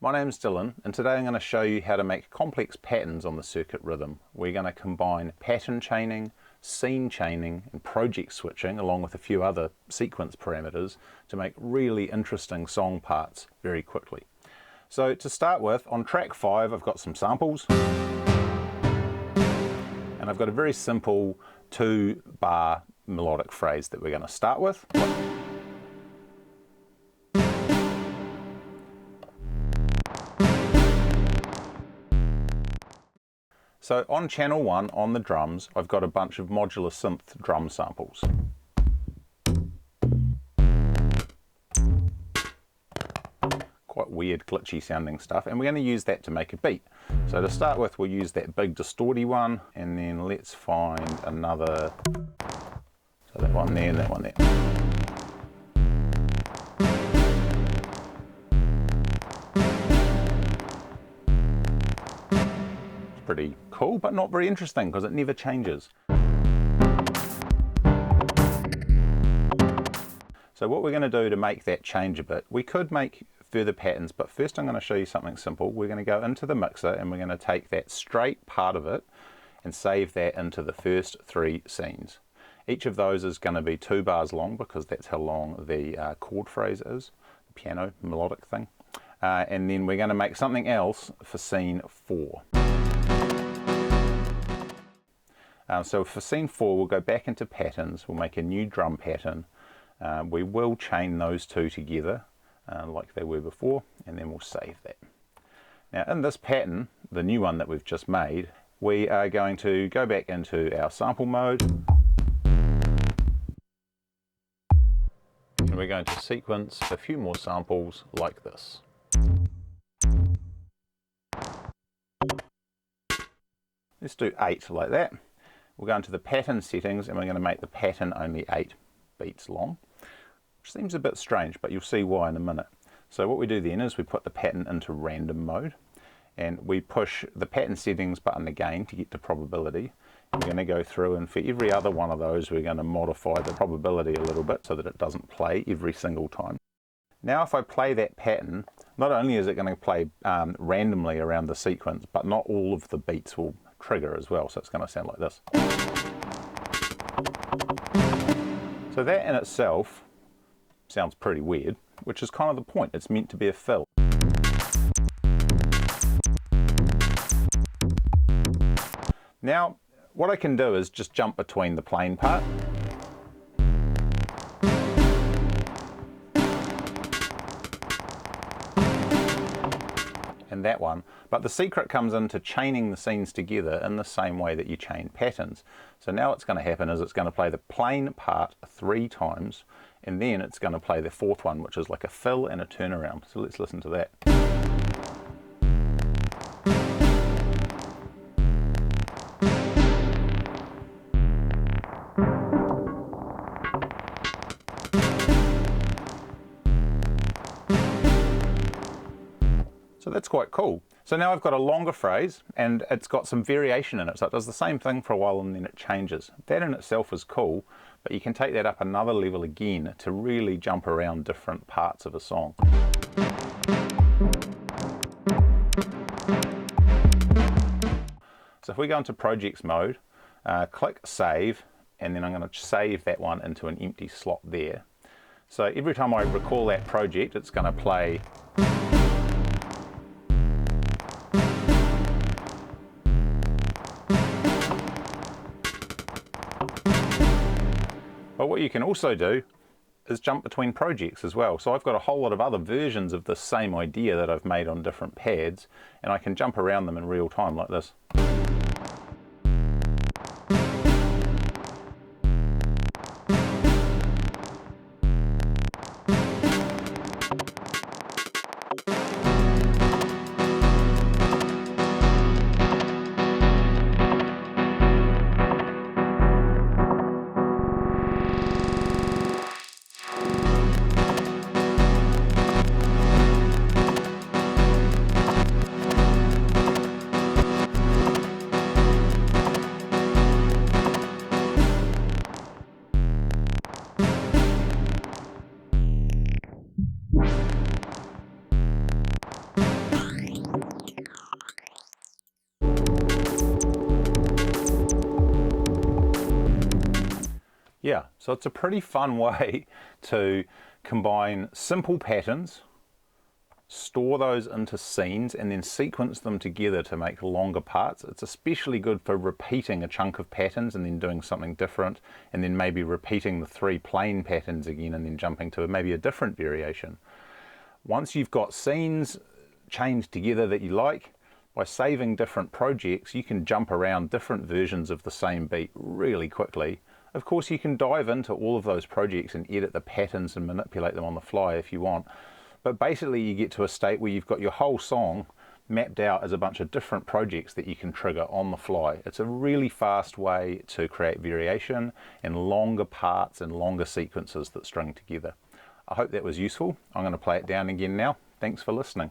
My name's Dylan, and today I'm going to show you how to make complex patterns on the circuit rhythm. We're going to combine pattern chaining, scene chaining, and project switching, along with a few other sequence parameters, to make really interesting song parts very quickly. So to start with, on track 5 I've got some samples, and I've got a very simple 2-bar melodic phrase that we're going to start with. So on channel 1 on the drums, I've got a bunch of modular synth drum samples. Quite weird, glitchy sounding stuff, and we're going to use that to make a beat. So to start with, we'll use that big distorty one, and then let's find another, so that one there and that one there. Pretty cool, but not very interesting because it never changes. So what we're going to do to make that change a bit, we could make further patterns, but first I'm going to show you something simple. We're going to go into the mixer and we're going to take that straight part of it and save that into the first 3 scenes. Each of those is going to be 2 bars long because that's how long the chord phrase is, the piano melodic thing. And then we're going to make something else for scene 4. So for scene 4, we'll go back into patterns, we'll make a new drum pattern. We will chain those 2 together like they were before, and then we'll save that. Now in this pattern, the new one that we've just made, we are going to go back into our sample mode, and we're going to sequence a few more samples like this. Let's do 8 like that. We'll go into the pattern settings and we're going to make the pattern only 8 beats long, which seems a bit strange, but you'll see why in a minute. So what we do then is we put the pattern into random mode and we push the pattern settings button again to get to probability. And we're going to go through, and for every other one of those we're going to modify the probability a little bit so that it doesn't play every single time. Now if I play that pattern, not only is it going to play randomly around the sequence, but not all of the beats will trigger as well, so it's going to sound like this. So that in itself sounds pretty weird, which is kind of the point. It's meant to be a fill. Now what I can do is just jump between the plain part and that one, but the secret comes into chaining the scenes together in the same way that you chain patterns. So now what's going to happen is it's going to play the plain part 3 times, and then it's going to play the 4th one, which is like a fill and a turnaround. So let's listen to that. So that's quite cool. So now I've got a longer phrase and it's got some variation in it. So it does the same thing for a while and then it changes. That in itself is cool, but you can take that up another level again to really jump around different parts of a song. So if we go into projects mode, click save, and then I'm going to save that one into an empty slot there. So every time I recall that project, it's going to play But what you can also do is jump between projects as well. So I've got a whole lot of other versions of this same idea that I've made on different pads, and I can jump around them in real time like this. Yeah, so it's a pretty fun way to combine simple patterns, store those into scenes, and then sequence them together to make longer parts. It's especially good for repeating a chunk of patterns and then doing something different, and then maybe repeating the 3 plain patterns again and then jumping to maybe a different variation. Once you've got scenes chained together that you like, by saving different projects, you can jump around different versions of the same beat really quickly. Of course, you can dive into all of those projects and edit the patterns and manipulate them on the fly if you want. But basically you get to a state where you've got your whole song mapped out as a bunch of different projects that you can trigger on the fly. It's a really fast way to create variation and longer parts and longer sequences that string together. I hope that was useful. I'm going to play it down again now. Thanks for listening.